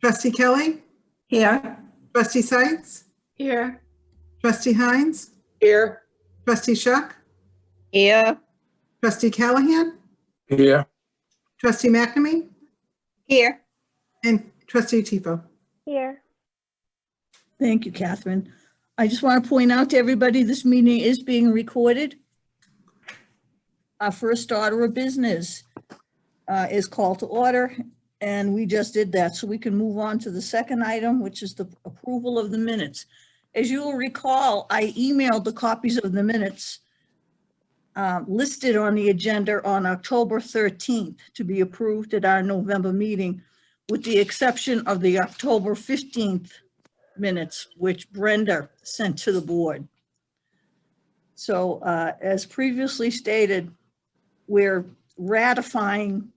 Trustee Kelly? Here. Trustee Sites? Here. Trustee Hines? Here. Trustee Shuck? Here. Trustee Callahan? Here. Trustee McNamee? Here. And Trustee Tifo? Here. Thank you, Catherine. I just want to point out to everybody, this meeting is being recorded. Our first order of business is call to order, and we just did that. So we can move on to the second item, which is the approval of the minutes. As you will recall, I emailed the copies of the minutes listed on the agenda on October 13th to be approved at our November meeting, with the exception of the October 15th minutes, which Brenda sent to the board. So as previously stated, we're ratifying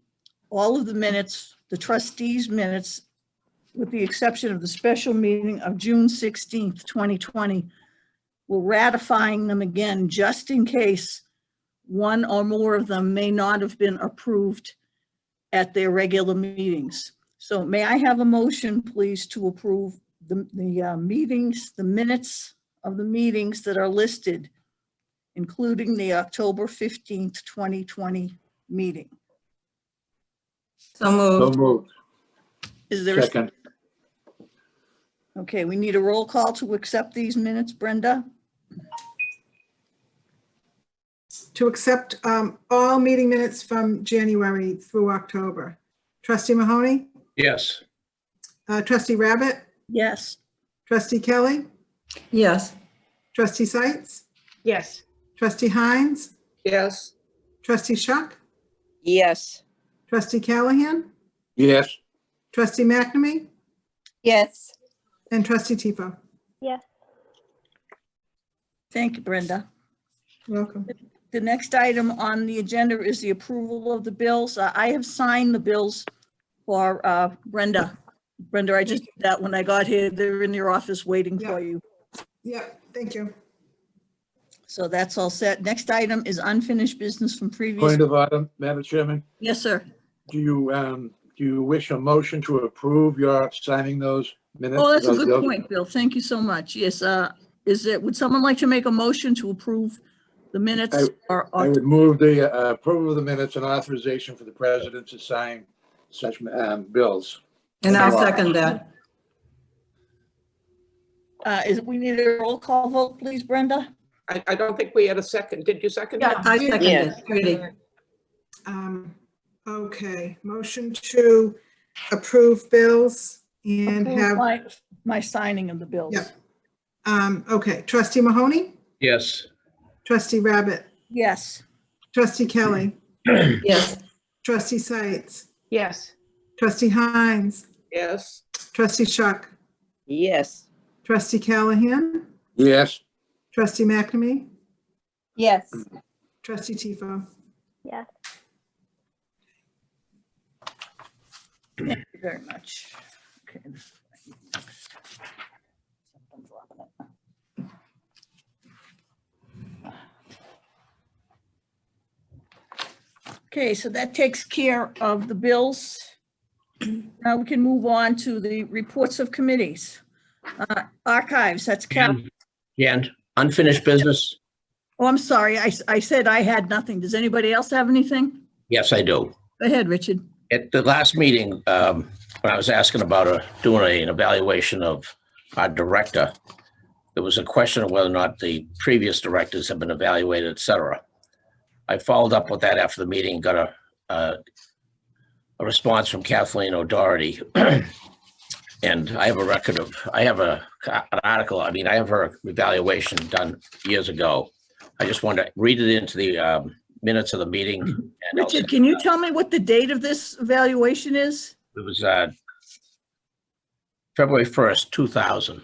all of the minutes, the trustees' minutes, with the exception of the special meeting of June 16th, 2020. We're ratifying them again, just in case one or more of them may not have been approved at their regular meetings. So may I have a motion, please, to approve the meetings, the minutes of the meetings that are listed, including the October 15th, 2020 meeting? So moved. So moved. Is there? Second. Okay, we need a roll call to accept these minutes, Brenda? To accept all meeting minutes from January through October. Trustee Mahoney? Yes. Trustee Rabbit? Yes. Trustee Kelly? Yes. Trustee Sites? Yes. Trustee Hines? Yes. Trustee Shuck? Yes. Trustee Callahan? Yes. Trustee McNamee? Yes. And Trustee Tifo? Yes. Thank you, Brenda. Welcome. The next item on the agenda is the approval of the bills. I have signed the bills for Brenda. Brenda, I just did that when I got here. They're in your office waiting for you. Yeah, thank you. So that's all set. Next item is unfinished business from previous. Point of order, Madam Chairman. Yes, sir. Do you wish a motion to approve your signing those minutes? Oh, that's a good Those- point, Bill. Thank you so much. Yes, would someone like to make a motion to approve the minutes? I would move the approval of the minutes and authorization for the president to sign such bills. And I'll second that. We need a roll call vote, please, Brenda? I don't think we had a second. Did you second Yeah. that? I second Yes. it. Judy. Okay, motion to approve bills and Approve have, my signing of the bills. Yep. Okay, Trustee Mahoney? Yes. Trustee Rabbit? Yes. Trustee Kelly? Yes. Trustee Sites? Yes. Trustee Hines? Yes. Trustee Shuck? Yes. Trustee Callahan? Yes. Trustee McNamee? Yes. Trustee Tifo? Yes. Thank you very much. Okay. Okay, so that takes care of the bills. Now we can move on to the reports of committees. Archives, that's Cal. Jan, unfinished business? Oh, I'm sorry. I said I had nothing. Does anybody else have anything? Yes, I do. Go ahead, Richard. At the last meeting, when I was asking about doing an evaluation of our director, there was a question of whether or not the previous directors have been evaluated, et cetera. I followed up with that after the meeting, got a response from Kathleen O'Doherty. And I have a record of, I have an article, I have her evaluation done years ago. I just wanted to read it into the minutes of the meeting. And Richard, can you tell me what the date of this evaluation is? It was February 1st, 2000.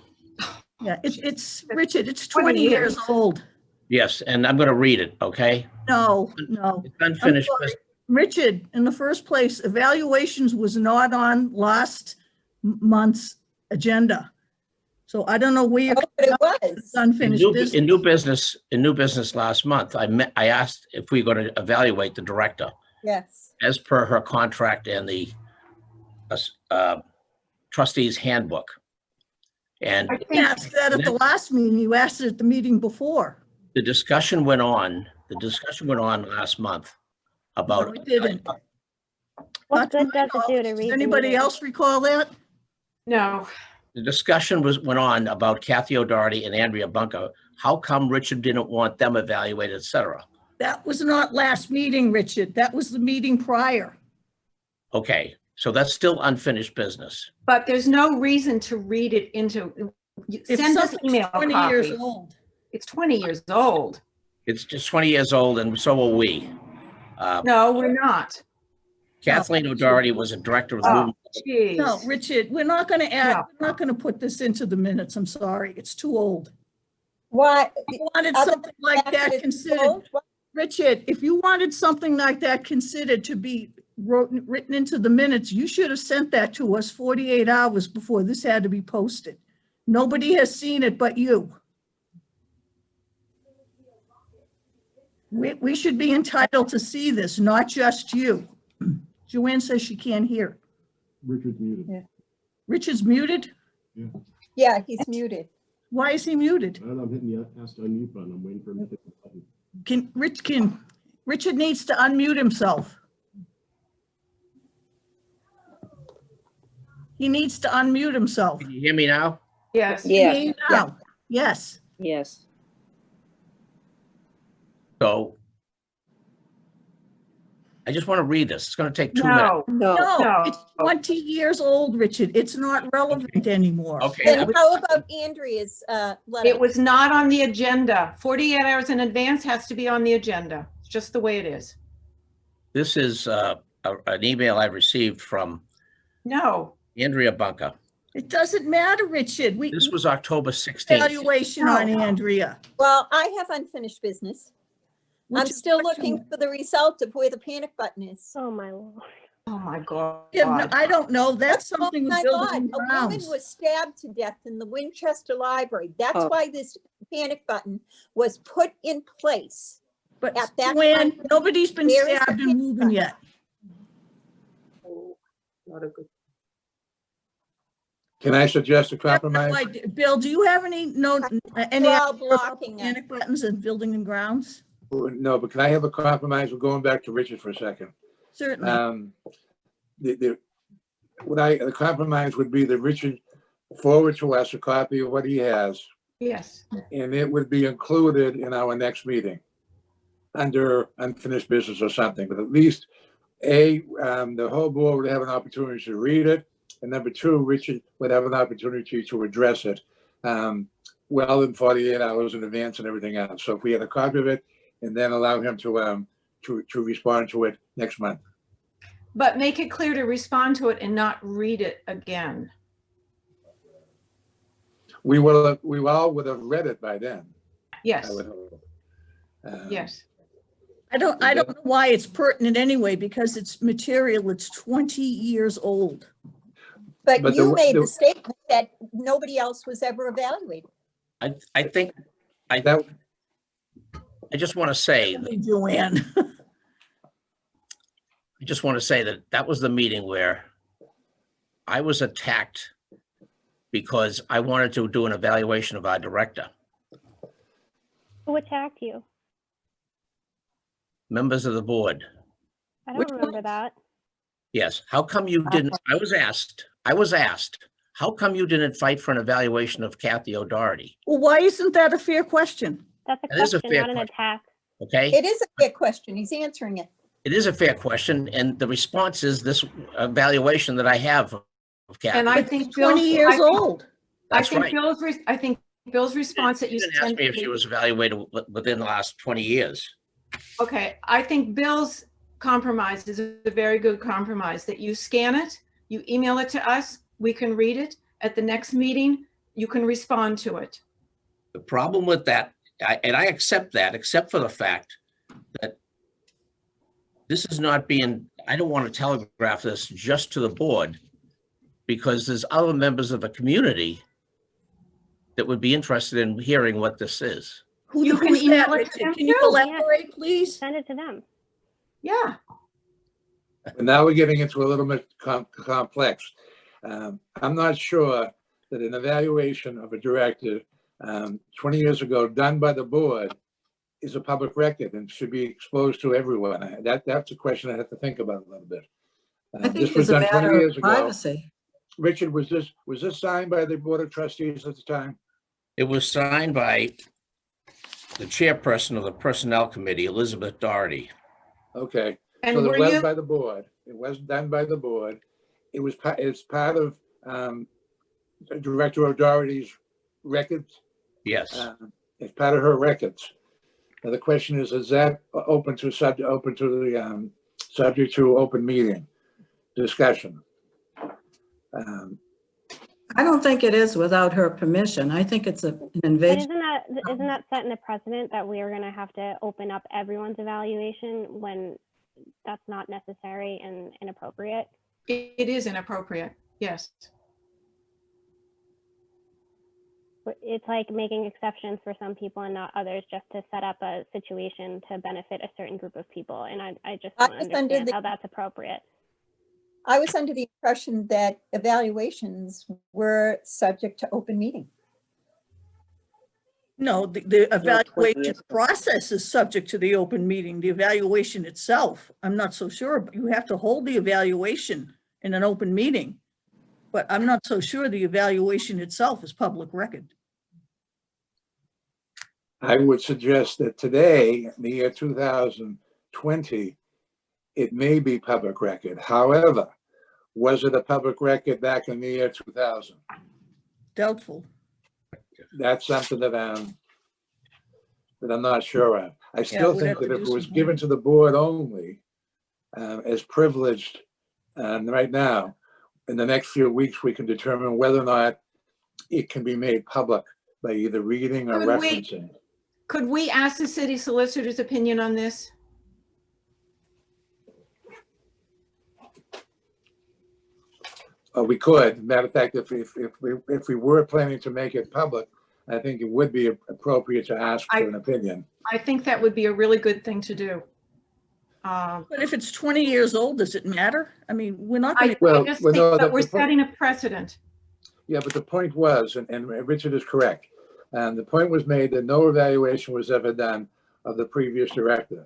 Yeah, it's Richard, it's 20 years old. Yes, and I'm going to read it, okay? No. It's unfinished I'm sorry. business. Richard, in the first place, evaluations was not on last month's agenda. So I don't know where you're. But it was. It's unfinished business. In new business last month, I asked if we were going to evaluate the director Yes. as per her contract and the trustees handbook. And I You think, asked that at the last meeting. You asked it at the meeting before. the discussion went on last month No, about, it didn't. What Not to good my does it do knowledge. to Does read? the anybody meeting? else recall that? no, the discussion went on about Kathy O'Doherty and Andrea Bunker. How come Richard didn't want them evaluated, et cetera? That was not last meeting, Richard. That was the meeting prior. Okay, so that's still unfinished business. but there's no reason to read it into, If send us something's email 20 years copy. old. It's 20 years old. It's just 20 years old, and so are we. No, we're not. Kathleen O'Doherty was a director of the Oh, movement. geez. No, Richard, we're not going to add, No. we're not going to put this into the minutes. I'm sorry. It's too old. What? If you wanted Other something like than that it's considered, old, what- Richard, if you wanted something like that considered to be written into the minutes, you should have sent that to us 48 hours before this had to be posted. Nobody has seen it but you. We should be entitled to see this, not just you. Joanne says she can't hear. Richard's muted. Richard's muted? Yeah, he's muted. Why is he muted? I don't know, I'm hitting the ask to unmute button. I'm waiting for him to hit the button. Richard needs to unmute himself. He needs to unmute himself. Can you hear me now? Yes. Yeah. Hear you now. Yes. Yes. So I just want to read this. It's going to take 2 minutes. No, No. No, No. it's 20 years old, Richard. It's not relevant anymore. Okay, Then how about Andrea's letter? it was not on the agenda. 48 hours in advance has to be on the agenda. It's just the way it is. this is an email I received from No, Andrea Bunker. It doesn't matter, Richard. We This was October 16th. evaluation on Andrea. Well, I have unfinished business. which I'm is still what you- looking for the result of where the panic button is. Oh, my Lord. oh my God. Yeah, no, I don't know. That's Oh something with my building God, and a woman grounds. was stabbed to death in the Winchester Library. That's Oh. why this panic button was put in place. But at that Joanne, time, nobody's been there is the stabbed in panic Woburn button. yet. Oh, not a good. Can I suggest a I have no compromise? idea. Bill, do you have any We're all idea about blocking it. panic buttons and building and grounds? No, but can I have a compromise? We're going back to Richard for a second. Certainly. The compromise would be that Richard forward to us a copy of what he has, Yes. and it would be included in our next meeting under unfinished business or something, but at least the whole board would have an opportunity to read it. And number two, Richard would have an opportunity to address it well in 48 hours in advance and everything else. So if we had a copy of it and then allow him to respond to it next month. But make it clear to respond to it and not read it again. We all would have read it by then. I Yes, would hope. yes. I don't know why it's pertinent anyway, because it's material. It's 20 years old. But But you the- made the- the statement that nobody else was ever evaluated. I think, That, I just want to say, Hey, Joanne. I just want to say that that was the meeting where I was attacked because I wanted to do an evaluation of our director. Who attacked you? Members of the board. I Which don't remember ones? that. Yes, how come you didn't, I was asked, how come you didn't fight for an evaluation of Kathy O'Doherty? Well, why isn't that a fair question? That's a That is a question, fair not an question. attack. Okay? It is a fair question. He's answering it. It is a fair question, and the response is this evaluation that I have of And Kathy. I It's think 20 Bill's, years I think- old. That's right. I think Bill's response that You you didn't ask sent. me if she was evaluated within the last 20 years. Okay, I think Bill's compromise is a very good compromise, that you scan it, you email it to us, we can read it. At the next meeting, you can respond to it. The problem with that, and I accept that, except for the fact that this is not being, I don't want to telegraph this just to the board, because there's other members of the community that would be interested in hearing what this is. You can Who's email that, it to Richard? them Can you too. elaborate, please? Send it to them. Yeah, and now we're getting into a little bit complex. I'm not sure that an evaluation of a director 20 years ago done by the board is a public record and should be exposed to everyone. That's a question I have to think about a little bit. I This think was it's a done 20 matter years of ago. privacy. Richard, was this signed by the Board of Trustees at the time? It was signed by the chairperson of the Personnel Committee, Elizabeth Doherty. Okay, And so were it was you, by the board. It wasn't done by the board. It's part of Director O'Doherty's records. Yes. It's part of her records. Now, the question is that open to the subject to open meeting discussion? I don't think it is without her permission. I think it's an But invasion. isn't that setting a precedent that we are going to have to open up everyone's evaluation when that's not necessary and inappropriate? it is inappropriate, yes. It's like making exceptions for some people and not others just to set up a situation to benefit a certain group of people. And I just I don't was under understand the- how that's appropriate. I was under the impression that evaluations were subject to open meeting. No, the evaluation process is subject to the open meeting, the evaluation itself. I'm not so sure, but you have to hold the evaluation in an open meeting. But I'm not so sure the evaluation itself is public record. I would suggest that today, in the year 2020, it may be public record. However, was it a public record back in the year 2000? Doubtful. That's something that I'm not sure of. I still we'd think have to that if do it was some given to the board only, as privileged right now, in the next few weeks, we can determine whether or not it can be made public by either reading or Could we- referencing. Could we ask the city solicitor's opinion on this? We could. Matter of fact, if we were planning to make it public, I think it would be appropriate to ask for an opinion. I think that would be a really good thing to do. But if it's 20 years old, does it matter? I mean, we're not I going to, Well, just well, think no, that we're the point- setting a precedent. Yeah, but the point was, and Richard is correct, and the point was made that no evaluation was ever done of the previous director.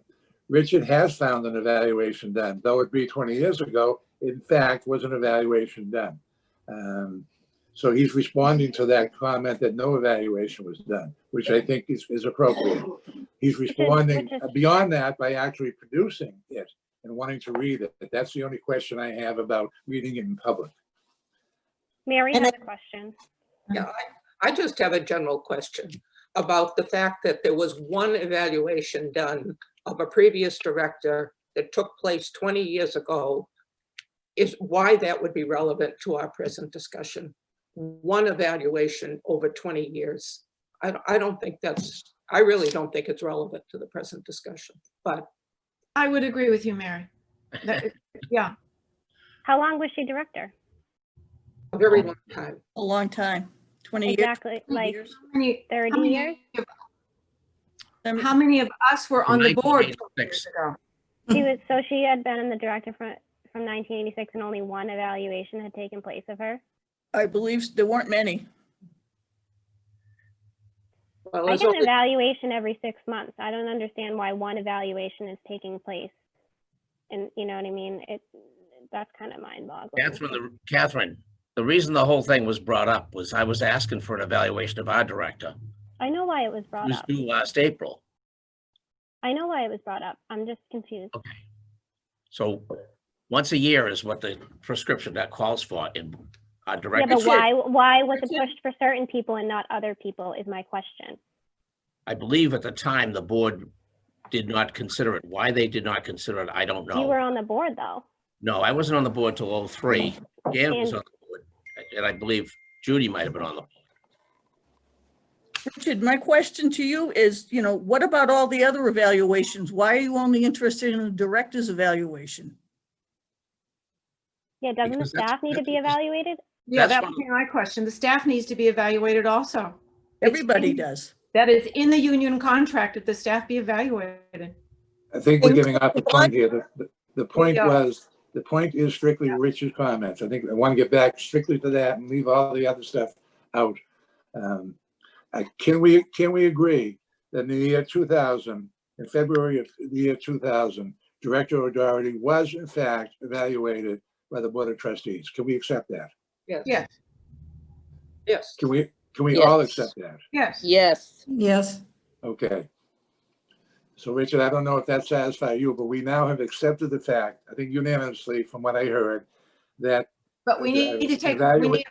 Richard has found an evaluation done, though it be 20 years ago, in fact, was an evaluation done. So he's responding to that comment that no evaluation was done, which I think is appropriate. He's responding beyond that by actually producing it and wanting to read it. That's the only question I have about reading it in public. Mary And has a question. Yeah, I just have a general question about the fact that there was one evaluation done of a previous director that took place 20 years ago, is why that would be relevant to our present discussion. One evaluation over 20 years. I don't think I really don't think it's relevant to the present discussion, but. I would agree with you, Mary. Yeah, How long was she director? A very long time. a long time, 20 years. Exactly, like years. 30 years? How many of us were on the board 20 years 1986. ago? So she had been the director from 1986 and only one evaluation had taken place of her? I believe there weren't many. Well, I there's get an only- evaluation every 6 months. I don't understand why one evaluation is taking place. And you know what I mean? That's kind of mind-boggling. Catherine, the reason the whole thing was brought up was I was asking for an evaluation of our director. I know why it was It brought was up. due last April. I know why it was brought up. I'm just confused. Okay. So once a year is what the prescription that calls for in our Yeah, director. but why was it pushed for certain people and not other people is my question. I believe at the time the board did not consider it. Why they did not consider it, I don't You were know. on the board though. No, I wasn't on the board till '03. Dan was And- on the board, and I believe Judy might have been on the board. Richard, my question to you is, what about all the other evaluations? Why are you only interested in the director's evaluation? Yeah, doesn't the Because that's- staff need to be evaluated? Yeah, That's that would be my question. The staff needs to be evaluated also. Everybody does. That is in the union contract that the staff be evaluated. I think we're getting off the point here. The point Yeah. was The point is strictly Rich's comments. I think I want to get back strictly to that and leave all the other stuff out. Can we agree that in the year 2000, in February of the year 2000, Director O'Doherty was in fact evaluated by the Board of Trustees? Can we accept that? Yes. Yes, Yes. Can we all Yes. accept that? yes. Yes. Yes, Okay. So Richard, I don't know if that satisfies you, but we now have accepted the fact, I think unanimously from what I heard, that, But we need to take, we Evaluate-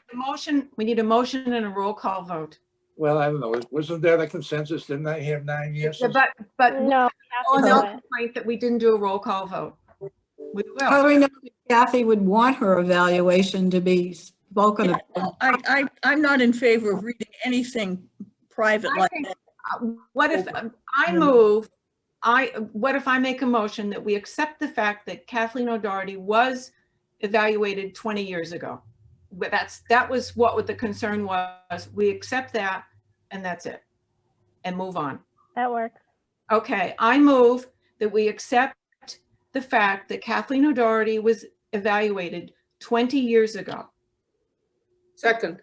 need a motion and a roll call vote. well, I don't know, wasn't there a consensus? Didn't I have 9 yeses? But No, oh, Kathy no did it. complaint that we didn't do a roll call vote. We how will. do we know that Kathy would want her evaluation to be spoken about? I'm not in favor of reading anything private I like think, that. what if what if I make a motion that we accept the fact that Kathleen O'Doherty was evaluated 20 years ago? But that was what the concern was. We accept that and that's it. And move on. That works. Okay, I move that we accept the fact that Kathleen O'Doherty was evaluated 20 years ago. Second.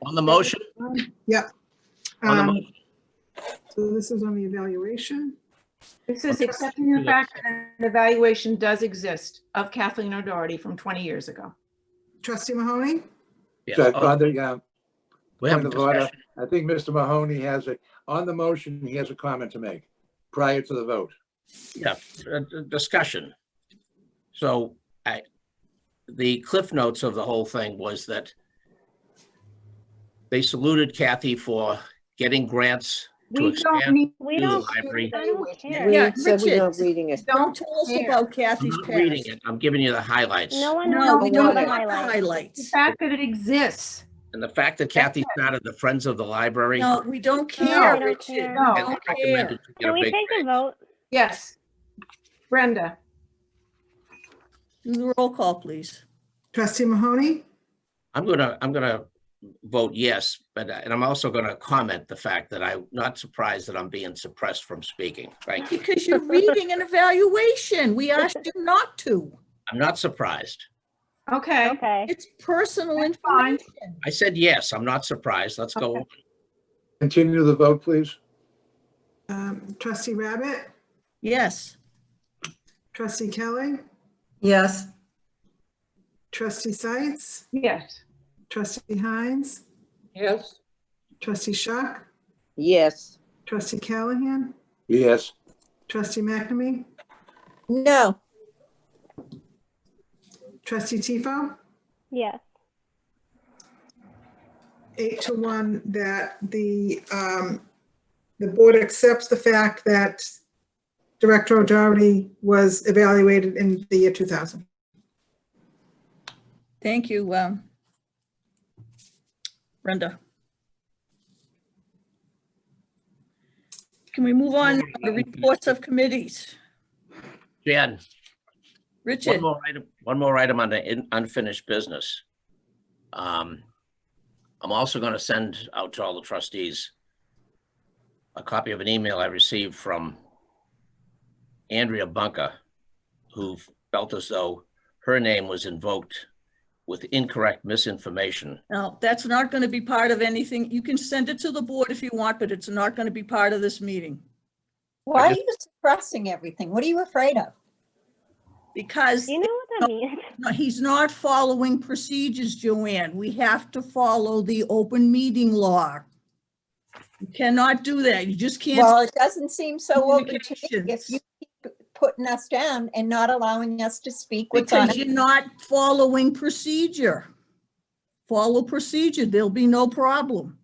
On the motion? Yep. On the Um, motion. So this is on the evaluation. This is accepting the fact that an evaluation does exist of Kathleen O'Doherty from 20 years ago. Trustee Mahoney? Yes. So, Oh, on the, we have a point of order, discussion. I think Mr. Mahoney on the motion, he has a comment to make prior to the vote. Yeah, discussion. So the cliff notes of the whole thing was that they saluted Kathy for getting grants to We don't expand need, We the don't, library. I don't care. Yeah, Said we Richard, don't reading it. don't tell us care. about I'm Kathy's not reading past. it. I'm giving you the highlights. No one No, wants we to don't know the want the highlights. the highlights. fact that it exists. And the fact that Kathy started the Friends of the Library. No, we don't No, care, we don't Richard. care. No. and We don't recommended care. to get Can a we big take a grant. vote? Yes. Brenda, Do the roll call, please. Trustee Mahoney? I'm gonna vote yes, and I'm also gonna comment the fact that I'm not surprised that I'm being suppressed from speaking. Thank you. Because you're reading an evaluation. We asked you not to. I'm not surprised. okay. Okay. It's personal That's fine. information. I said yes, I'm not surprised. Let's go on. Continue the vote, please. Trustee Rabbit? Yes. Trustee Kelly? yes, Trustee Sights? Yes. Trustee Hines? Yes. Trustee Shuck? Yes. Trustee Callahan? Yes. Trustee McNamee? No. Trustee Tifo? Yes. 8-1 that the board accepts the fact that Director O'Doherty was evaluated in the year 2000. Thank you, Brenda. Can we move on to the reports of committees? Jan, Richard? one more item on the unfinished business. I'm also going to send out to all the trustees a copy of an email I received from Andrea Bunker, who felt as though her name was invoked with incorrect misinformation. No, that's not going to be part of anything. You can send it to the board if you want, but it's not going to be part of this meeting. Why are you suppressing everything? What are you afraid of? Because Do you know what that means? he's not following procedures, Joanne. We have to follow the open meeting law. You cannot do that. You just can't. Well, it doesn't seem so open to me if Communications. you keep putting us down and not allowing us to speak what's on Because it. you're not following procedure. Follow procedure, there'll be no problem.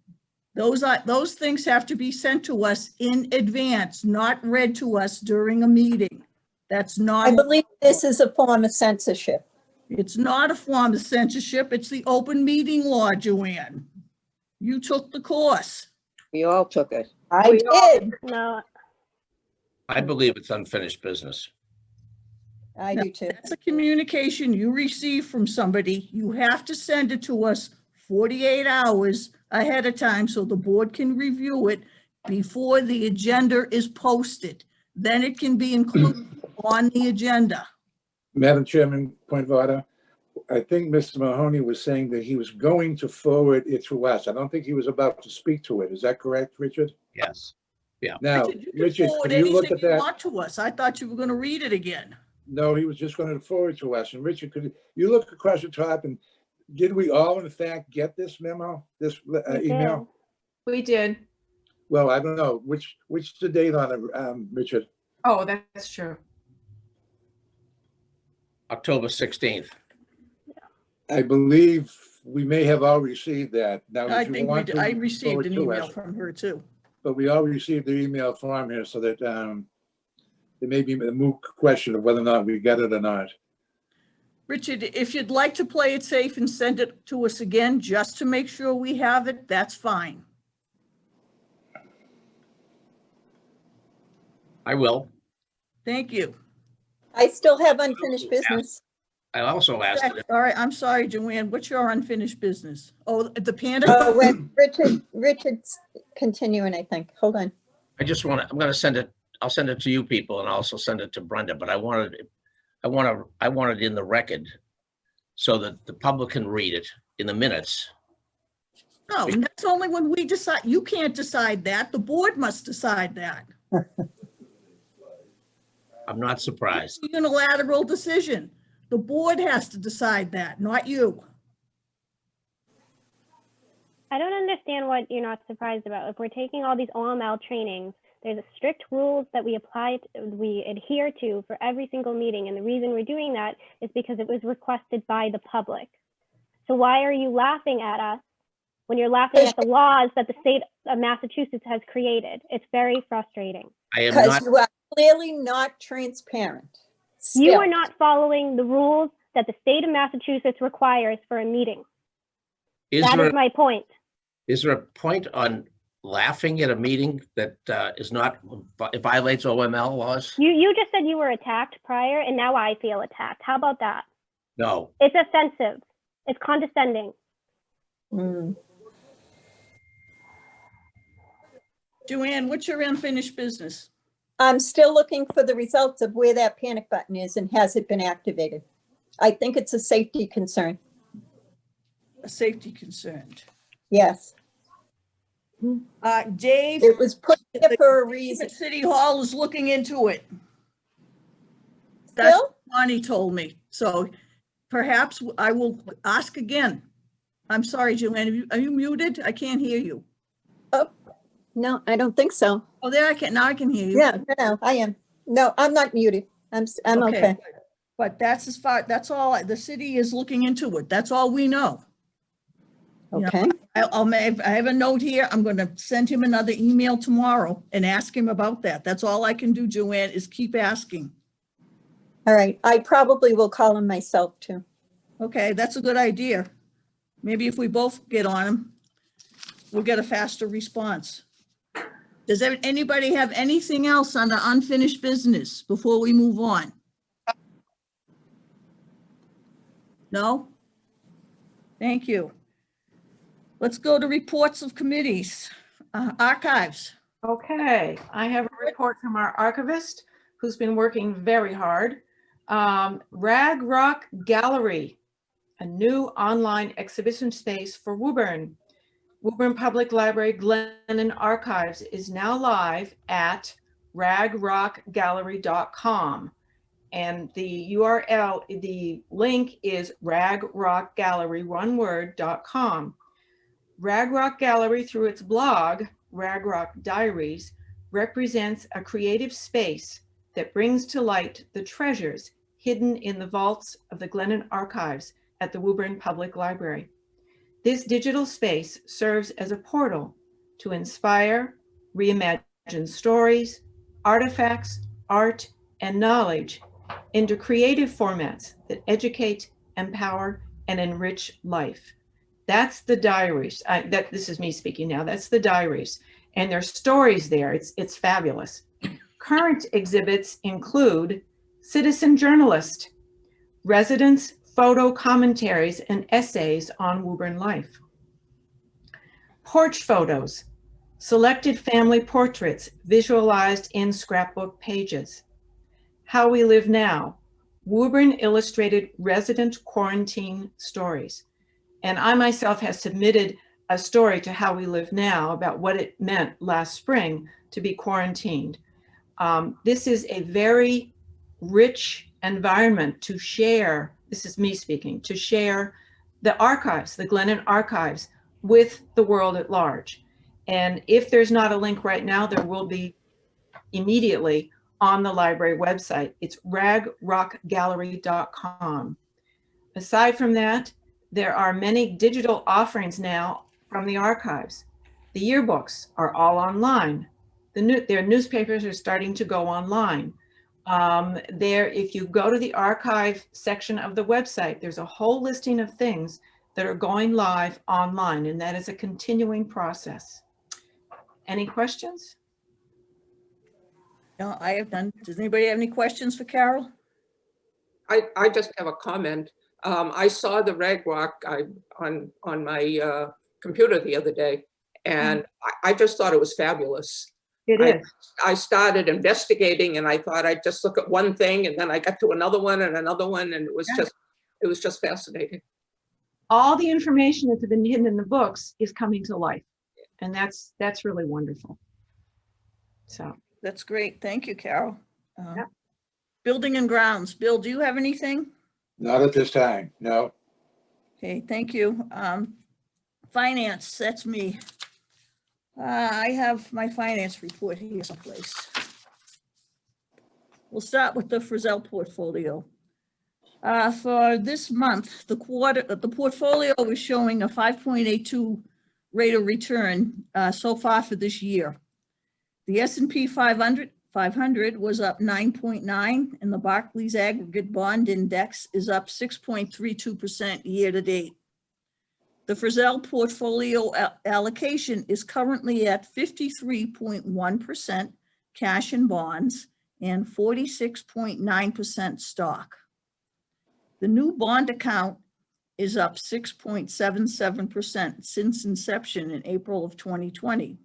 Those things have to be sent to us in advance, not read to us during a meeting. That's I not, believe this is a form of censorship. it's not a form of censorship, it's the open meeting law, Joanne. You took the course. We all took it. I did. No, I believe it's unfinished business. I do too. That's a communication you receive from somebody. You have to send it to us 48 hours ahead of time so the board can review it before the agenda is posted. then it can be included on the agenda. Madam Chairman, point of order. I think Mr. Mahoney was saying that he was going to forward it to us. I don't think he was about to speak to it. Is that correct, Richard? Yes. Now, Richard, you can Richard, forward can you look anything at you that? want to us. I thought you were going to read it again. No, he was just going to forward to us. And Richard, could you look across the top and did we all in fact get this memo, this We email? did. We did. Well, I don't know. Which the date on it, Richard? Oh, that's true. October 16th. I believe we may have all received that. Now, I if you think want to I received forward an to email us, from her too. but we all received the email from here so that there may be a moot question of whether or not we get it or not. Richard, if you'd like to play it safe and send it to us again, just to make sure we have it, that's fine. I will. Thank you. I still have unfinished business. I also asked it. All right, I'm sorry, Joanne, what's your unfinished business? Oh, the panic? Oh, wait, Richard's continuing, I think. Hold on. I just want to, I'm going to send it, I'll send it to you people and also send it to Brenda, but I want it in the record so that the public can read it in the minutes. No, and that's only when we decide. You can't decide that. The board must decide that. I'm not surprised. It's a unilateral decision. The board has to decide that, not you. I don't understand what you're not surprised about. If we're taking all these OML trainings, there's strict rules that we we adhere to for every single meeting. And the reason we're doing that is because it was requested by the public. So why are you laughing at us when you're laughing at the laws that the state of Massachusetts has created? It's very frustrating. I am Because not, you are clearly not transparent. You Still. are not following the rules that the state of Massachusetts requires for a meeting. That is my point. is there a point on laughing at a meeting that is not, it violates OML laws? You just said you were attacked prior, and now I feel attacked. How about that? No. It's offensive. It's condescending. Mm. Joanne, what's your unfinished business? I'm still looking for the results of where that panic button is and has it been activated. I think it's a safety concern. A safety concern. Yes, Dave, it was put there for a reason. City Hall is looking into it. That's Still? what Bonnie told me. So perhaps I will ask again. I'm sorry, Joanne, are you muted? I can't hear you. Oh, no, I don't think so. Oh, there I can, now I can hear you. Yeah, no, I am. No, I'm not muted. I'm okay. But that's as far, that's all, the city is looking into it. That's all we know. You know, Okay, I have a note here. I'm going to send him another email tomorrow and ask him about that. That's all I can do, Joanne, is keep asking. all right. I probably will call him myself too. Okay, that's a good idea. Maybe if we both get on him, we'll get a faster response. Does anybody have anything else under unfinished business before we move on? No? Thank you. Let's go to reports of committees. Archives. Okay, I have a report from our archivist who's been working very hard. Rag Rock Gallery, a new online exhibition space for Woburn. Woburn Public Library Glennon Archives is now live at ragrockgallery.com. And the URL, the link is ragrockgallery.com. Rag Rock Gallery, through its blog, Rag Rock Diaries, represents a creative space that brings to light the treasures hidden in the vaults of the Glennon Archives at the Woburn Public Library. This digital space serves as a portal to inspire, reimagine stories, artifacts, art, and knowledge into creative formats that educate, empower, and enrich life. That's the diaries. This is me speaking now. That's the diaries. And there's stories there. It's fabulous. Current exhibits include Citizen Journalist, residents' photo commentaries and essays on Woburn life. Porch photos, Selected family portraits visualized in scrapbook pages. How We Live Now, Woburn Illustrated Resident Quarantine Stories. And I myself have submitted a story to How We Live Now about what it meant last spring to be quarantined. This is a very rich environment to share, this is me speaking, to share the archives, the Glennon archives, with the world at large. And if there's not a link right now, there will be immediately on the library website. It's ragrockgallery.com. Aside from that, there are many digital offerings now from the archives. The yearbooks are all online. Their newspapers are starting to go online. If you go to the archive section of the website, there's a whole listing of things that are going live online, and that is a continuing process. Any questions? No, I have none. Does anybody have any questions for Carol? I just have a comment. I saw the Rag Rock on my computer the other day, and I just thought it was fabulous. It is. I started investigating, and I thought I'd just look at one thing, and then I got to another one, and it was just fascinating. All the information that's been hidden in the books is coming to life, and that's really wonderful. So That's great. Thank you, Carol. Yep. Building and grounds. Bill, do you have anything? Not at this time, no. Okay, thank you. Finance, that's me. I have my finance report here someplace. We'll start with the Frizzell portfolio. For this month, the portfolio is showing a 5.82 rate of return so far for this year. The S&P 500 was up 9.9, and the Barclays Aggregate Bond Index is up 6.32% year to date. The Frizzell portfolio allocation is currently at 53.1% cash and bonds and 46.9% stock. The new bond account is up 6.77% since inception in April of 2020.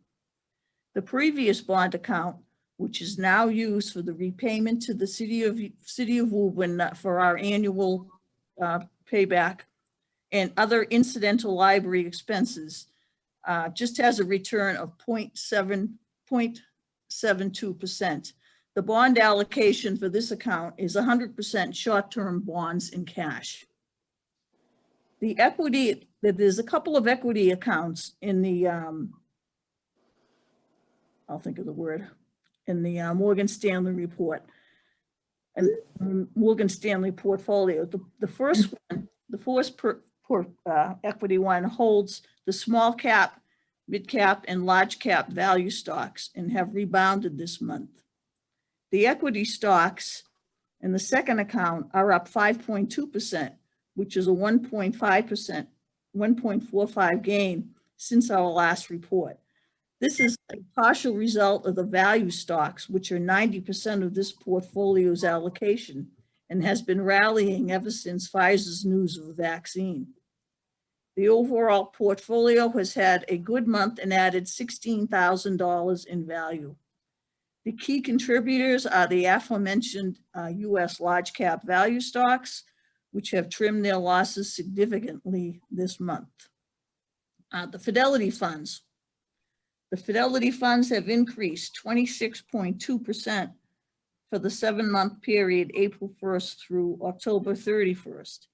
The previous bond account, which is now used for the repayment to the City of Woburn for our annual payback and other incidental library expenses, just has a return of 0.72%. The bond allocation for this account is 100% short-term bonds in cash. The equity, there's a couple of equity accounts in the, I'll think of the word, in the Morgan Stanley report and Morgan Stanley portfolio. The first one, the first equity one holds the small cap, mid cap, and large cap value stocks and have rebounded this month. The equity stocks in the second account are up 5.2%, which is a 1.45 gain since our last report. This is a partial result of the value stocks, which are 90% of this portfolio's allocation and has been rallying ever since Pfizer's news of a vaccine. The overall portfolio has had a good month and added $16,000 in value. The key contributors are the aforementioned US large cap value stocks, which have trimmed their losses significantly this month. The Fidelity funds. The Fidelity funds have increased 26.2% for the 7-month period, April 1st through October 31st.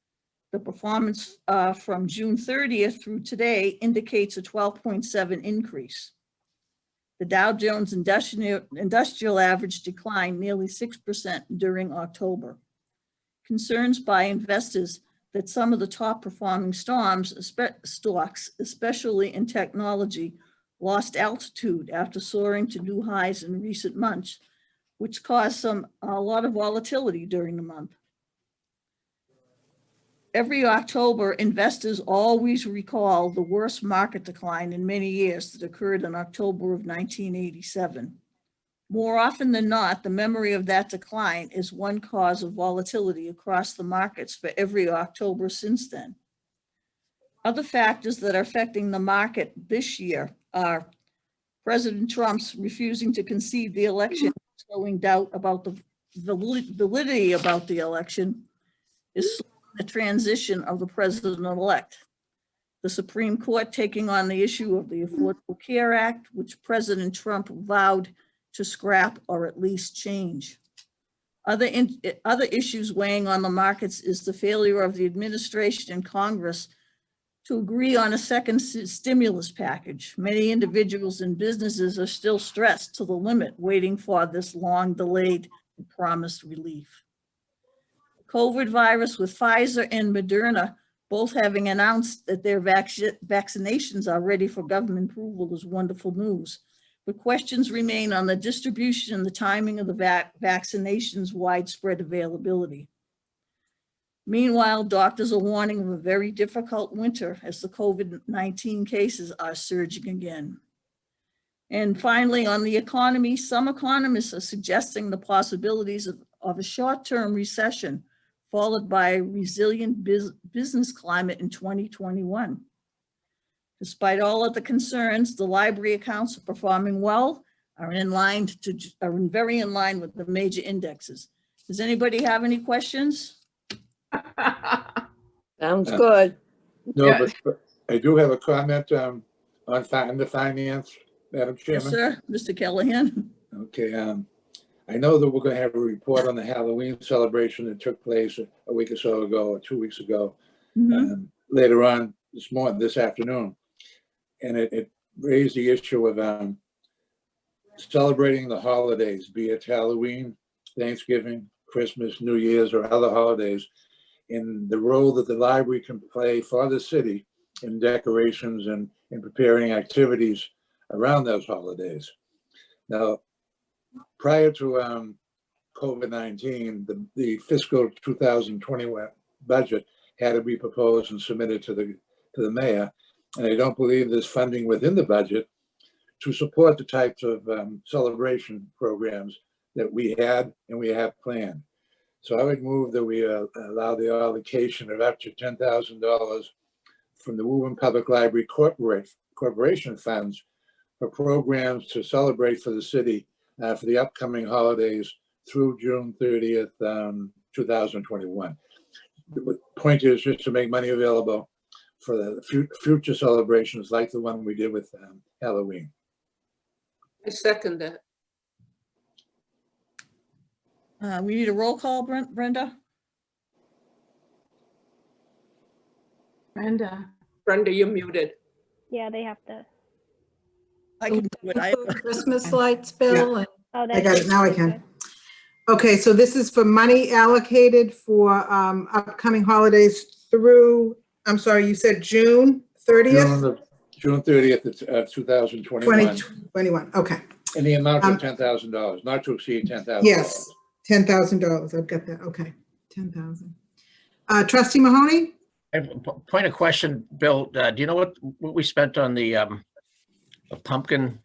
The performance from June 30th through today indicates a 12.7 increase. The Dow Jones Industrial Average declined nearly 6% during October. Concerns by investors that some of the top performing stocks, especially in technology, lost altitude after soaring to new highs in recent months, which caused a lot of volatility during the month. Every October, investors always recall the worst market decline in many years that occurred in October of 1987. More often than not, the memory of that decline is one cause of volatility across the markets for every October since then. Other factors that are affecting the market this year are President Trump's refusing to concede the election, showing doubt about the validity about the election, is slowing the transition of the president-elect. The Supreme Court taking on the issue of the Affordable Care Act, which President Trump vowed to scrap or at least change. Other issues weighing on the markets is the failure of the administration and Congress to agree on a second stimulus package. Many individuals and businesses are still stressed to the limit, waiting for this long delayed and promised relief. COVID virus, with Pfizer and Moderna both having announced that their vaccinations are ready for government approval, is wonderful news. But questions remain on the distribution and the timing of the vaccination's widespread availability. Meanwhile, doctors are warning of a very difficult winter as the COVID-19 cases are surging again. And finally, on the economy, some economists are suggesting the possibilities of a short-term recession, followed by a resilient business climate in 2021. Despite all of the concerns, the library accounts are performing well, are very in line with the major indexes. Does anybody have any questions? Sounds good. No, Yeah. but I do have a comment on the finance, Madam Yes, Chairman. sir. Mr. Callahan? Okay, I know that we're gonna have a report on the Halloween celebration that took place a week or so ago, or 2 weeks ago, Mhm. later on this afternoon. And it raised the issue of celebrating the holidays, be it Halloween, Thanksgiving, Christmas, New Year's, or other holidays, in the role that the library can play for the city in decorations and in preparing activities around those holidays. Now, prior to COVID-19, the fiscal 2021 budget had to be proposed and submitted to the mayor. And I don't believe there's funding within the budget to support the types of celebration programs that we had and we have planned. So I would move that we allow the allocation of up to $10,000 from the Woburn Public Library Corporation funds for programs to celebrate for the city for the upcoming holidays through June 30th, 2021. The point is just to make money available for the future celebrations like the one we did with Halloween. I second that. We need a roll call, Brenda? Brenda. Brenda, you're muted. Yeah, they have to. I can do it. Include Christmas lights, Bill, and Oh, I got it, now I can. Okay, so this is for money allocated for upcoming holidays through, I'm sorry, you said June 30th? June 30th of 2021. 2021, okay. In the amount of $10,000, not to exceed $10,000. Yes, $10,000, I've got that, okay, 10,000. Trustee Mahoney? I have a point of question, Bill. Do you know what we spent on the pumpkin?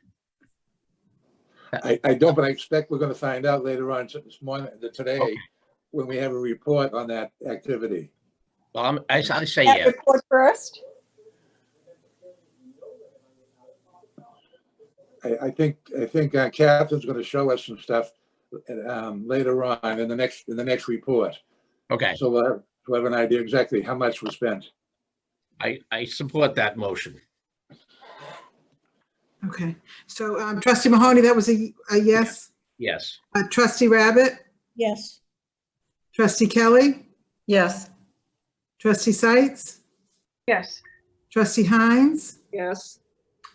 I don't, but I expect we're going to find out later on today, Okay. when we have a report on that activity. Well, I say That yeah. report first. I think Catherine's going to show us some stuff later on in the next report. Okay, So we'll have an idea exactly how much was spent. I support that motion. Okay, so Trustee Mahoney, that was a yes? Yes. Trustee Rabbit? Yes. Trustee Kelly? yes. Trustee Sights? Yes. Trustee Hines? Yes.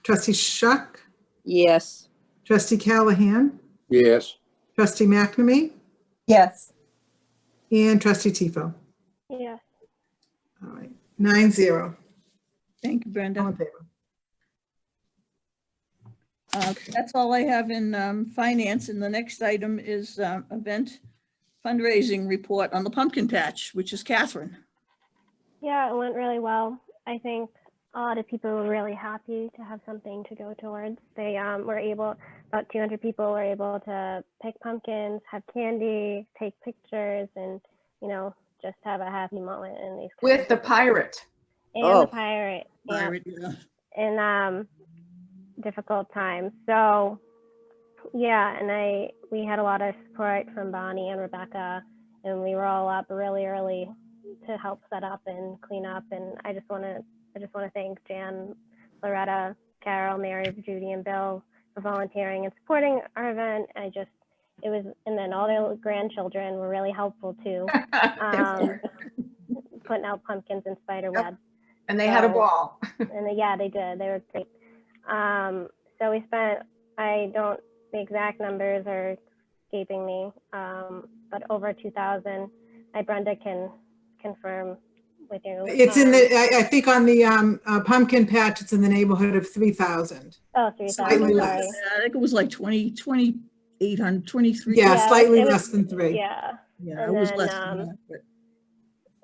Trustee Shuck? Yes. Trustee Callahan? Yes. Trustee McNamee? Yes. And Trustee Tifo? Yeah. All right, 9-0. Thank you, All Brenda. in favor. That's all I have in finance. And the next item is event fundraising report on the pumpkin patch, which is Catherine. Yeah, it went really well. I think a lot of people were really happy to have something to go towards. They were able, about 200 people were able to pick pumpkins, have candy, take pictures, and, you know, just have a happy moment in these. With the pirate. And Oh. the pirate. Yeah. Pirate, yeah. And difficult time. So yeah, and we had a lot of support from Bonnie and Rebecca, and we were all up really early to help set up and clean up. And I just want to thank Jan, Loretta, Carol, Mary, Judy, and Bill for volunteering and supporting our event. And then all their grandchildren were really helpful too, putting out pumpkins and spider webs. And they had a ball. Yeah, they did. They were great. So we spent, the exact numbers are escaping me, but over 2,000. Brenda can confirm with you. It's in I think on the pumpkin patch, it's in the neighborhood of 3,000. Oh, 3,000, Slightly sorry. less. I think it was like 2,800, 23. Yeah, Yeah, slightly it was- less than 3. Yeah. Yeah, And it was then, less than that, but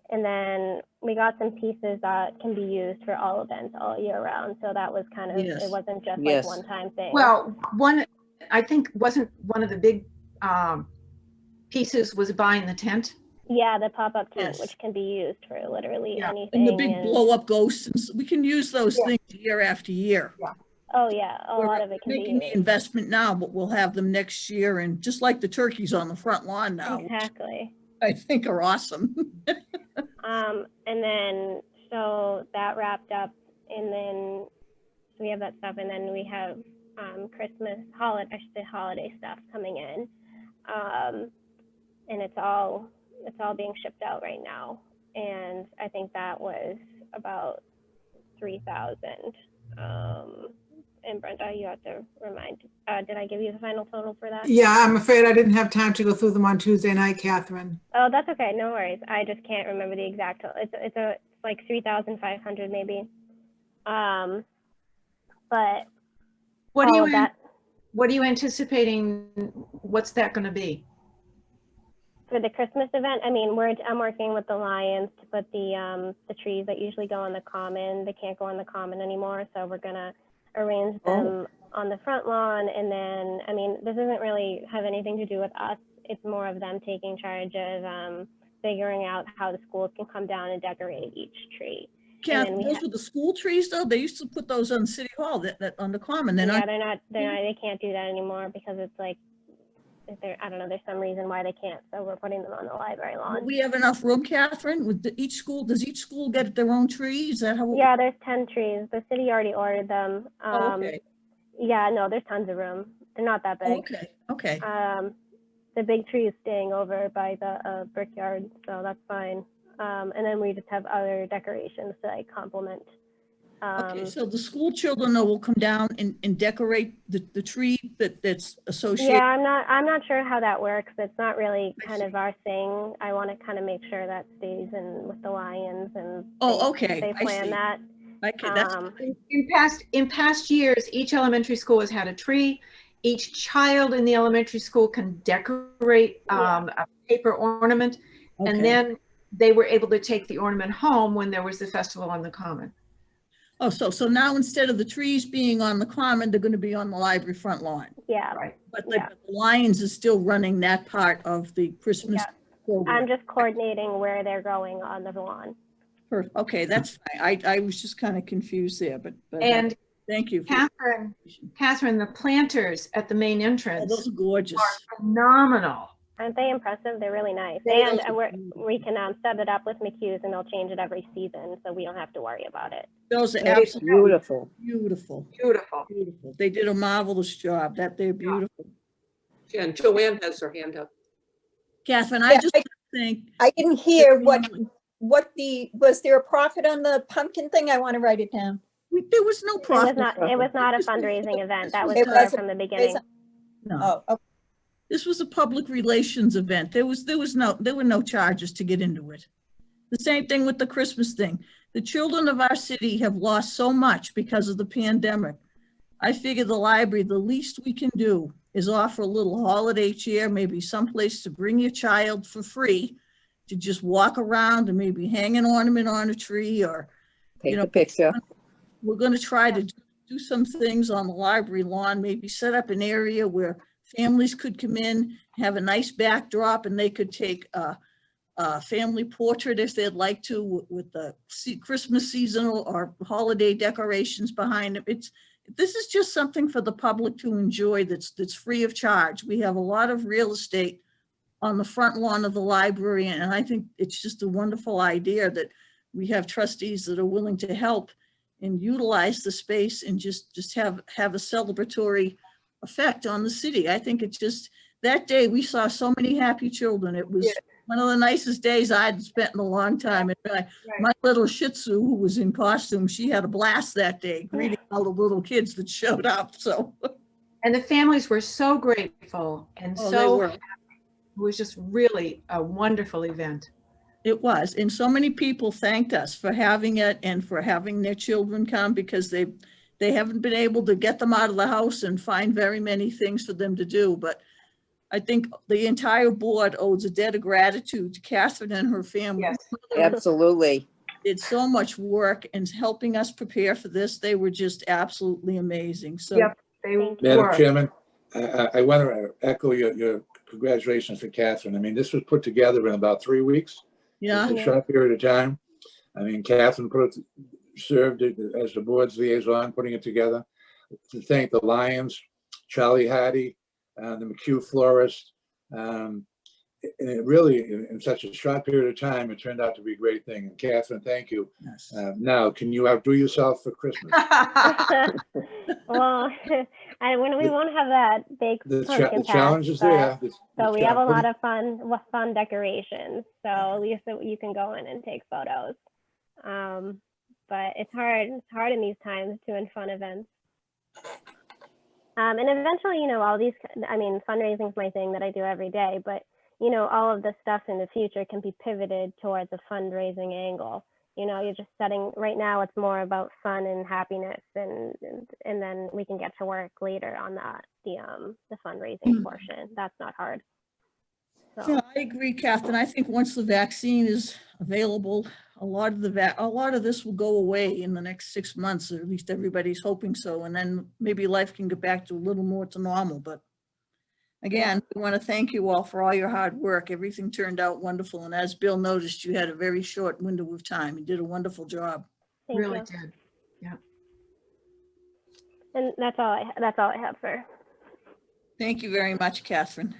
And then we got some pieces that can be used for all events all year round. So that was kind of, Yes. it wasn't just Yes. like one-time thing. Well, I think wasn't one of the big pieces was buying the tent. Yeah, the pop-up tent, Yes. which can be used for literally Yeah. anything. and the big blow-up ghosts, and we can use those Yeah. things year after year. Oh yeah, a We're lot of it can be making the used. investment now, but we'll have them next year, and just like the turkeys on the front lawn now, which Exactly. I think are awesome. And then, so that wrapped up, and then we have that stuff, and then we have Christmas, holiday stuff coming in. And it's all being shipped out right now. And I think that was about 3,000. And Brenda, you have to remind, did I give you the final total for that? Yeah, I'm afraid I didn't have time to go through them on Tuesday night, Catherine. Oh, that's okay. No worries. I just can't remember the exact total. It's like 3,500 maybe. But What all are of that what are you anticipating? What's that going to be? for the Christmas event. I mean, I'm working with the Lions to put the trees that usually go on the common. They can't go on the common anymore, so we're gonna arrange them on the front lawn. And then, I mean, this doesn't really have anything to do with us. It's more of them taking charge of figuring out how the schools can come down and decorate each tree. Kath, then we those were the school trees though? They used to put those on City Hall, that on the common. They're Yeah, not, they can't do that anymore because it's like, I don't know, there's some reason why they can't. So we're putting them on the library lawn. we have enough room, Catherine, with each school. Does each school get their own tree? Is that how? Yeah, there's 10 trees. The city already ordered them. Oh, okay. Yeah, no, there's tons of room. They're not that big. Okay, okay. The big tree is staying over by the brickyard, so that's fine. And then we just have other decorations to like complement. Okay, so the school children will come down and decorate the tree that's associated. Yeah, I'm not sure how that works. It's not really I kind see. of our thing. I want to kind of make sure that stays in with the Lions and Oh, okay, they I plan see. that. Okay, that's Um, In past years, each elementary school has had a tree. Each child in the elementary school can decorate a paper ornament, okay. and then they were able to take the ornament home when there was the festival on the common. Oh, so now instead of the trees being on the common, they're going to be on the library front lawn. yeah. Right. But Yeah. the Lions is still running that part of the Christmas Yeah. program. I'm just coordinating where they're going on the lawn. Okay, that's fine. I was just kind of confused there, but And thank you. Catherine, the planters at the main Oh, entrance those are gorgeous. are phenomenal. Aren't they impressive? They're really nice. They And are we can set it up with McHugh's and they'll change it every season, so we don't have to worry about it. Those are It's absolutely beautiful. beautiful, Beautiful. beautiful. They did a marvelous job. They're beautiful. And Joanne has her hand up. Catherine, Yeah, I just think. I didn't hear was there a profit on the pumpkin thing? I want to write it down. There was no profit. It was not a This was- fundraising event. That was this clear wasn't- from the beginning. No, Oh, okay. this was a public relations event. There were no charges to get into it. The same thing with the Christmas thing. The children of our city have lost so much because of the pandemic. I figure the library, the least we can do is offer a little holiday cheer, maybe someplace to bring your child for free, to just walk around and maybe hang an ornament on a tree, or, Take a picture. we're going to try to do some things on the library lawn, maybe set up an area where families could come in, have a nice backdrop, and they could take a family portrait if they'd like to, with the Christmas seasonal or holiday decorations behind it. this is just something for the public to enjoy that's free of charge. We have a lot of real estate on the front lawn of the library, and I think it's just a wonderful idea that we have trustees that are willing to help and utilize the space and just have a celebratory effect on the city. I think it's just, that day we saw so many happy children. It was one of the nicest days I'd spent in a long time. And my little Shih Tzu, who was in costume, she had a blast that day, greeting all the little kids that showed up. So, And the families were so grateful and oh, so they were. happy. It was just really a wonderful event. It was, and so many people thanked us for having it and for having their children come, because they haven't been able to get them out of the house and find very many things for them to do. But I think the entire board owes a debt of gratitude to Catherine and her family. Yes. Absolutely. Did so much work in helping us prepare for this. They were just absolutely amazing. So Yep, they Thank Madam were. Chairman, I want to echo your congratulations to Catherine. I mean, this was put together in about 3 weeks. yeah, It's a short period of time. I mean, Catherine served as the board's liaison, putting it together. To thank the Lions, Charlie Hardy, the McHugh Florist. And it really, in such a short period of time, it turned out to be a great thing. And Catherine, thank you. yes. Now, can you outdo yourself for Christmas? Well, and when we won't have that big The pumpkin patch, challenge is but- there. So we have a lot of fun decorations. So at least you can go in and take photos. But it's hard. It's hard in these times doing fun events. And eventually, you know, all these, I mean, fundraising is my thing that I do every day, but, you know, all of the stuff in the future can be pivoted towards a fundraising angle. You know, you're just setting, right now it's more about fun and happiness, and then we can get to work later on the fundraising portion. That's not hard. So. Yeah, I agree, Catherine. I think once the vaccine is available, a lot of this will go away in the next 6 months, or at least everybody's hoping so. And then maybe life can get back to a little more to normal. But again, we want to thank you all for all your hard work. Everything turned out wonderful. And as Bill noticed, you had a very short window of time. You did a wonderful job. Thank Really you. did. Yeah. And that's all I have for. Thank you very much, Catherine.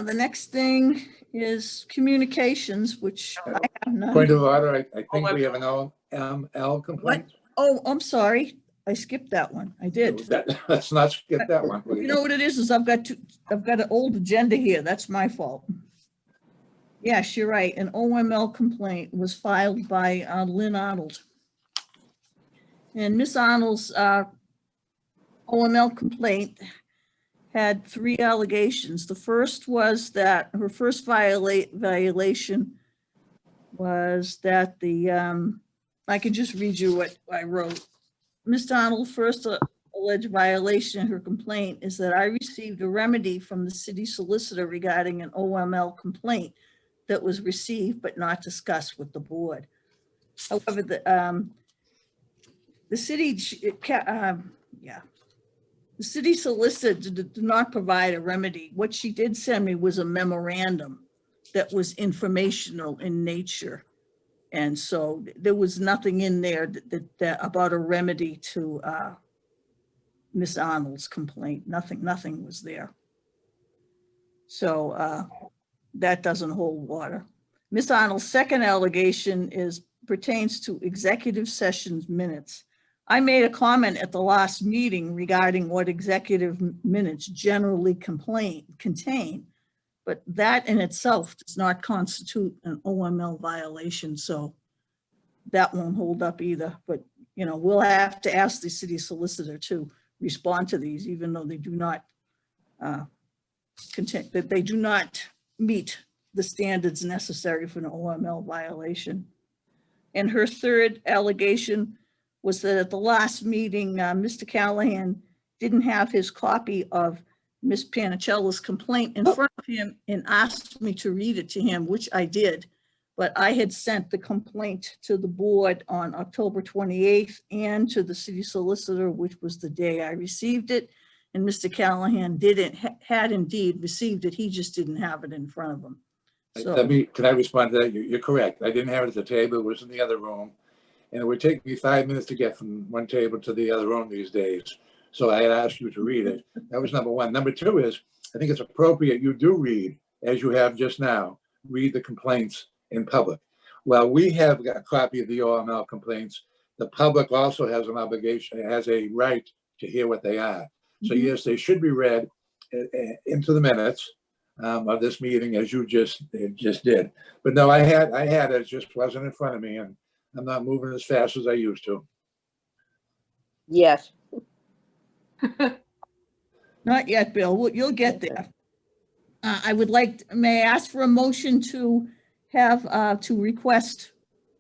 The next thing is communications, which I have none. Point of order, I think we have an OML complaint. Oh, I'm sorry. I skipped that one. I did. Let's not skip that one, You please. know what it is I've got an old agenda here. That's my fault. Yes, you're right. An OML complaint was filed by Lynne Arnold. And Miss Arnold's OML complaint had 3 allegations. The first was that her first violation was that I can just read you what I wrote. Ms. Arnold's first alleged violation in her complaint is that I received a remedy from the city solicitor regarding an OML complaint that was received but not discussed with the board. However, the city solicitor did not provide a remedy. What she did send me was a memorandum that was informational in nature. And so there was nothing in there that about a remedy to Miss Arnold's complaint. Nothing was there. So that doesn't hold water. Miss Arnold's second allegation pertains to executive sessions minutes. I made a comment at the last meeting regarding what executive minutes generally contain, but that in itself does not constitute an OML violation, so that won't hold up either. But, you know, we'll have to ask the city solicitor to respond to these, even though they do not meet the standards necessary for an OML violation. And her third allegation was that at the last meeting, Mr. Callahan didn't have his copy of Ms. Panicella's complaint in front of him and asked me to read it to him, which I did. But I had sent the complaint to the board on October 28th and to the city solicitor, which was the day I received it. And Mr. Callahan had indeed received it. He just didn't have it in front of him. So, Can I respond to that? You're correct. I didn't have it at the table. It was in the other room. and it would take me 5 minutes to get from one table to the other room these days. So I had asked you to read it. That was number one. Number two is, I think it's appropriate you do read, as you have just now, read the complaints in public. Well, we have got a copy of the OML complaints. The public also has an obligation, has a right to hear what they are. So yes, they should be read into the minutes of this meeting, as you just did. But no, I had it, just wasn't in front of me, and I'm not moving as fast as I used to. Yes. Not yet, Bill. You'll get there. I would like, may I ask for a motion to have, to request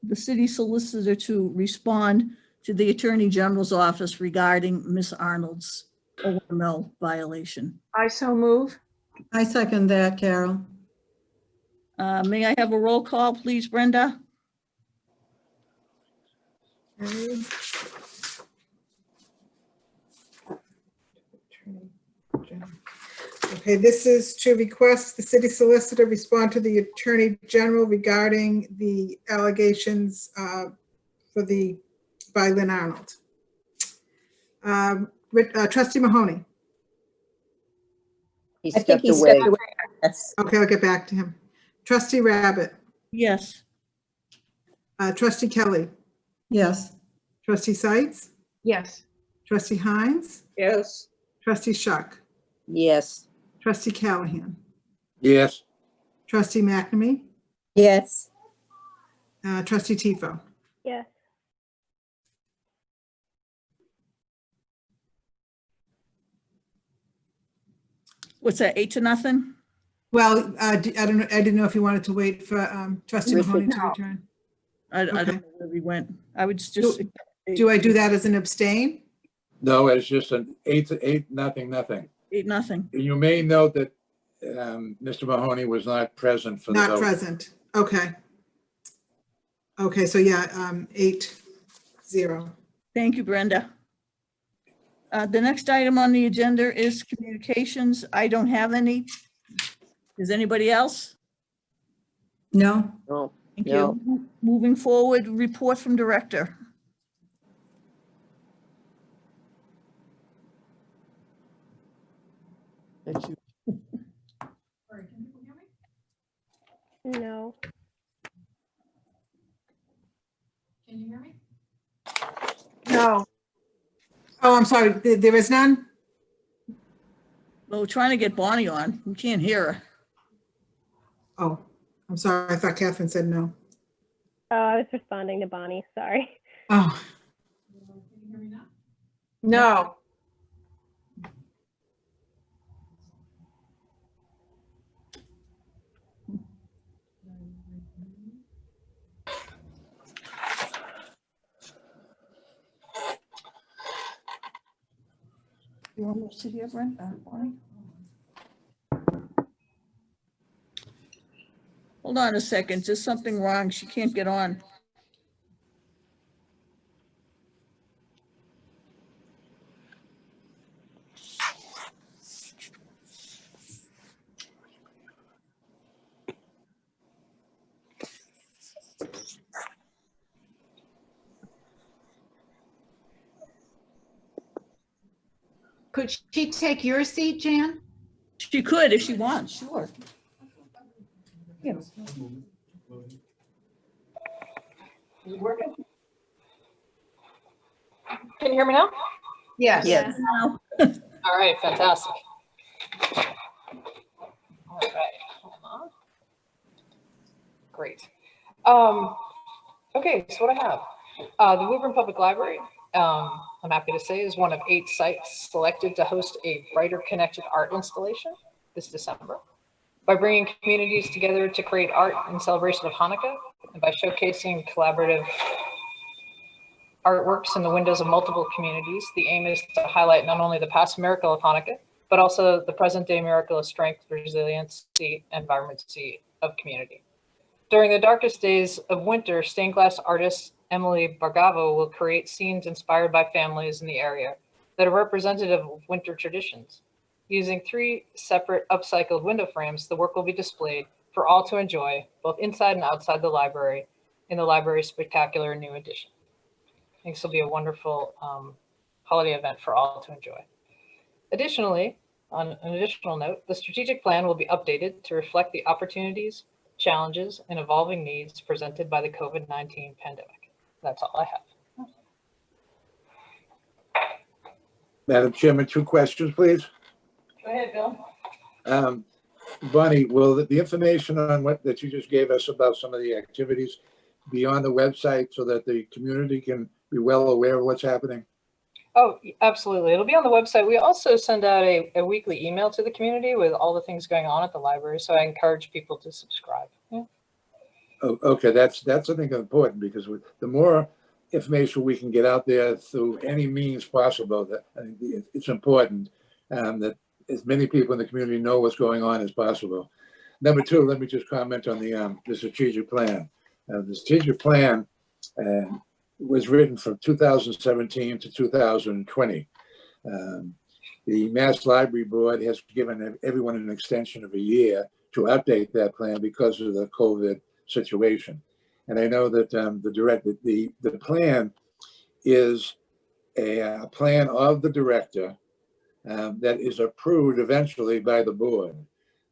the city solicitor to respond to the Attorney General's office regarding Ms. Arnold's OML violation. I so move. I second that, Carol. May I have a roll call, please, Brenda? Okay, this is to request the city solicitor respond to the Attorney General regarding the allegations by Lynne Arnold. Trustee Mahoney. He I think stepped he away. stepped away. Yes. Okay, I'll get back to him. Trustee Rabbit. Yes. Trustee Kelly. Yes. Trustee Sites. Yes. Trustee Hines. Yes. Trustee Shuck. Yes. Trustee Callahan. Yes. Trustee McNamee. Yes. Trustee Tifo. Yes. What's that, 8-0? Well, I don't know. I didn't know if you wanted to wait for Trustee Richard, Mahoney to no. return. I Okay. don't know where we went. I would just. Do I do that as an abstain? No, it's just an 8-0. 8-0. And you may note that Mr. Mahoney was not present for the vote. Not present. Okay. Okay, so yeah, 8-0. Thank you, Brenda. The next item on the agenda is communications. I don't have any. Does anybody else? No? No. Thank No. you. Moving forward, report from director. That's you. No. No. Oh, I'm sorry. There is none? Well, we're trying to get Bonnie on. We can't hear her. Oh, I'm sorry. I thought Catherine said no. Oh, I was responding to Bonnie. Sorry. Oh, No. You want me to sit here, Brenda? Bonnie? Hold on a second. There's something wrong. She can't get on. Could she take your seat, Jan? She could if she wants, sure. Yeah. Can you hear me now? Yes. Yes. Now, All right, fantastic. All right, hold on. Great. Okay, so what I have, the Woburn Public Library, I'm happy to say, is one of 8 sites selected to host a Writer Connected art installation this December. By bringing communities together to create art in celebration of Hanukkah, and by showcasing collaborative artworks in the windows of multiple communities, the aim is to highlight not only the past miracle of Hanukkah, but also the present day miracle of strength, resiliency, and vibrancy of community. During the darkest days of winter, stained glass artist Emily Bargavo will create scenes inspired by families in the area that are representative of winter traditions. Using 3 separate upcycled window frames, the work will be displayed for all to enjoy, both inside and outside the library, in the library's spectacular new addition. I think this will be a wonderful holiday event for all to enjoy. Additionally, on an additional note, the strategic plan will be updated to reflect the opportunities, challenges, and evolving needs presented by the COVID-19 pandemic. That's all I have. Madam Chairman, 2 questions, please. Go ahead, Bill. Bonnie, will the information on what that you just gave us about some of the activities be on the website so that the community can be well aware of what's happening? Oh, absolutely. It'll be on the website. We also send out a weekly email to the community with all the things going on at the library. So I encourage people to subscribe. Yeah. Oh, okay, that's I think important, because the more information we can get out there through any means possible, that I think it's important that as many people in the community know what's going on as possible. Number 2, let me just comment on the strategic plan. The strategic plan was written from 2017 to 2020. The Mass Library Board has given everyone an extension of a year to update that plan because of the COVID situation. And I know that the plan is a plan of the director that is approved eventually by the board.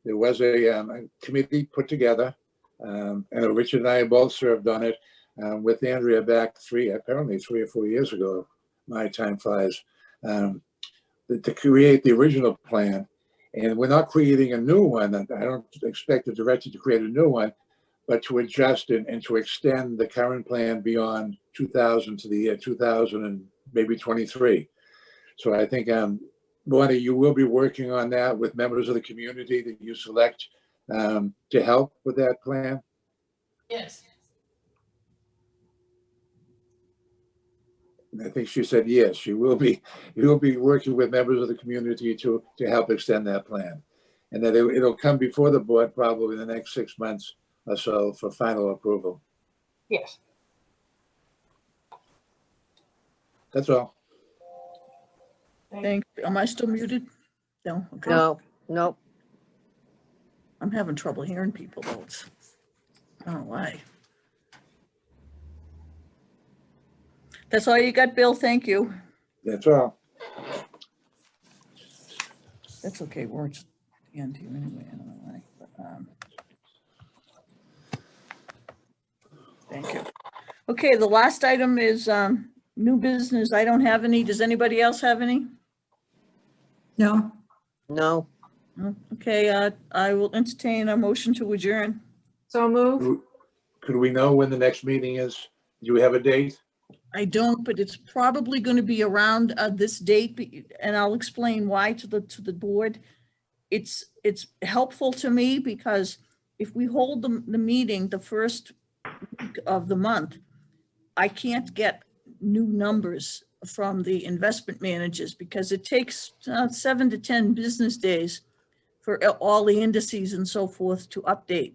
There was a committee put together, and Richard and I both served on it with Andrea back apparently 3 or 4 years ago. My time flies. To create the original plan, and we're not creating a new one. I don't expect the director to create a new one, but to adjust it and to extend the current plan beyond 2000 to the year 2000 and maybe 23. So I think, Bonnie, you will be working on that with members of the community that you select to help with that plan. Yes. And I think she said yes. You will be working with members of the community to help extend that plan, and that it'll come before the board probably in the next 6 months or so for final approval. Yes. That's all. Thank you. Am I still muted? No, okay. No, no. I'm having trouble hearing people though. I don't know why. That's all you got, Bill? Thank you. That's all. That's okay. We're at the end here anyway. I don't know why. But, thank you. Okay, the last item is new business. I don't have any. Does anybody else have any? No, No. No? Okay, I will entertain a motion to adjourn. So move. Could we know when the next meeting is? Do we have a date? I don't, but it's probably going to be around this date, and I'll explain why to the board. It's helpful to me because if we hold the meeting the first week of the month, I can't get new numbers from the investment managers because it takes 7 to 10 business days for all the indices and so forth to update.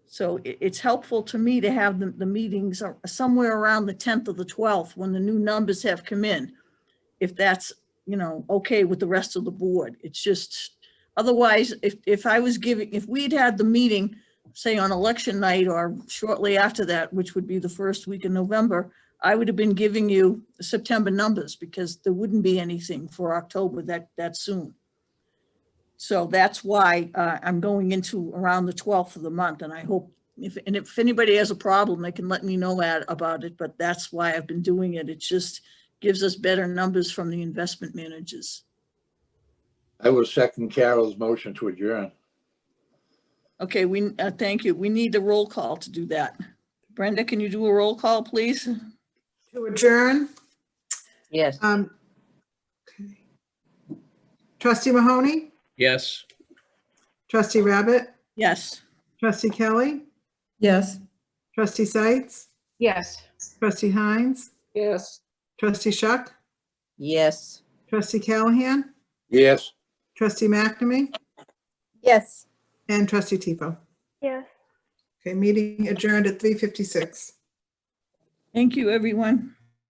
So it's helpful to me to have the meetings somewhere around the 10th or the 12th when the new numbers have come in, if that's, okay with the rest of the board. It's just, otherwise, if we'd had the meeting, say on election night or shortly after that, which would be the first week in November, I would have been giving you the September numbers because there wouldn't be anything for October that soon. So that's why I'm going into around the 12th of the month, and I hope if anybody has a problem, they can let me know about it, but that's why I've been doing it. It just gives us better numbers from the investment managers. I will second Carol's motion to adjourn. Okay, thank you. We need a roll call to do that. Brenda, can you do a roll call, please? To adjourn. Yes. Okay. Trustee Mahoney, Yes. Trustee Rabbit, Yes. Trustee Kelly, yes. Trustee Sights, Yes. Trustee Hines, Yes. Trustee Shuck, Yes. Trustee Callahan, Yes. Trustee McNamee, Yes. and Trustee Tebow. Yes. Okay, meeting adjourned at 3:56. Thank you, everyone.